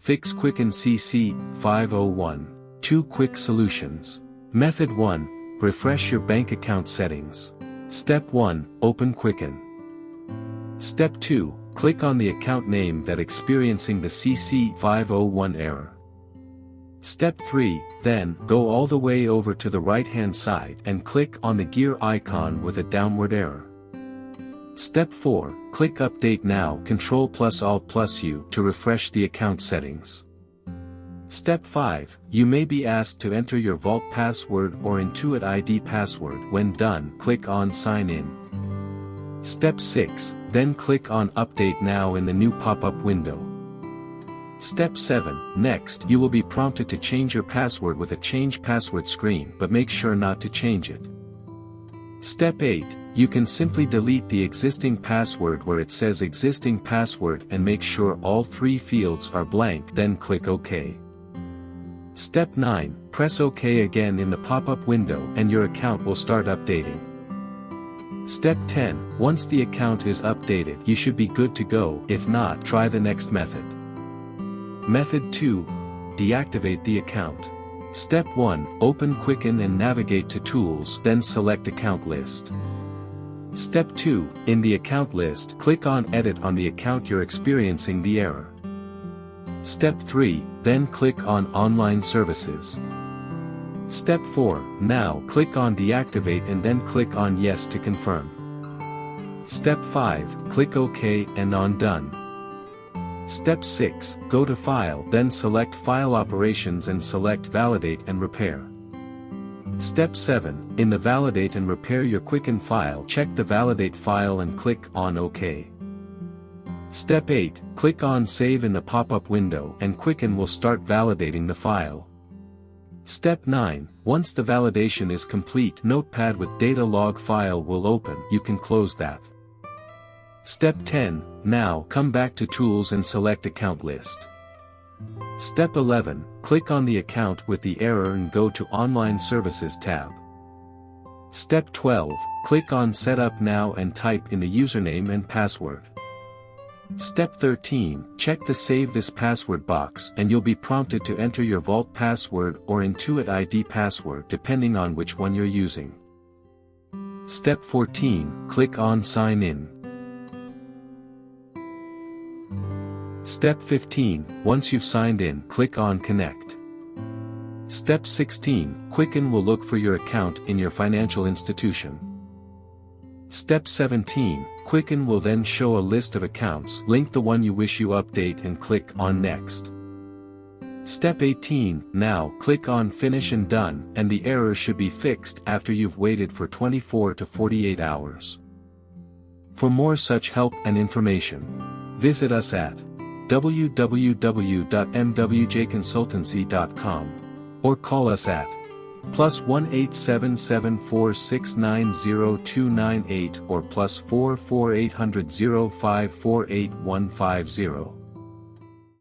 Fix Quicken CC-501. 2 quick solutions. Method 1. Refresh your bank account settings. Step 1. Open Quicken. Step 2. Click on the account name that experiencing the CC-501 error. Step 3. Then, go all the way over to the right-hand side and click on the gear icon with a downward arrow. Step 4. Click Update Now Ctrl+Alt+U to refresh the account settings. Step 5. You may be asked to enter your Vault password or Intuit ID password. When done, click on Sign In. Step 6. Then click on Update Now in the new pop-up window. Step 7. Next, you will be prompted to change your password with a Change Password screen, but make sure not to change it. Step 8. You can simply delete the existing password where it says Existing Password and make sure all 3 fields are blank, then click OK. Step 9. Press OK again in the pop-up window and your account will start updating. Step 10. Once the account is updated, you should be good to go. If not, try the next method. Method 2. Deactivate the account. Step 1. Open Quicken and navigate to Tools, then select Account List. Step 2. In the account list, click on Edit on the account you're experiencing the error. Step 3. Then click on Online Services. Step 4. Now click on Deactivate and then click on Yes to confirm. Step 5. Click OK and on Done. Step 6. Go to File, then select File Operations and select Validate and Repair. Step 7. In the Validate and Repair your Quicken file, check the Validate file and click on OK. Step 8. Click on Save in the pop-up window and Quicken will start validating the file. Step 9. Once the validation is complete, Notepad with data log file will open. You can close that. Step 10. Now come back to Tools and select Account List. Step 11. Click on the account with the error and go to Online Services tab. Step 12. Click on Setup Now and type in the username and password. Step 13. Check the Save This Password box and you'll be prompted to enter your Vault password or Intuit ID password depending on which one you're using. Step 14. Click on Sign In. Step 15. Once you've signed in, click on Connect. Step 16. Quicken will look for your account in your financial institution. Step 17. Quicken will then show a list of accounts. Link the one you wish you update and click on Next. Step 18. Now click on Finish and Done, and the error should be fixed after you've waited for 24 to 48 hours. For more such help and information, visit us at www.mwjconsultancy.com or call us at +1 87746902298 or +44 800 0548150.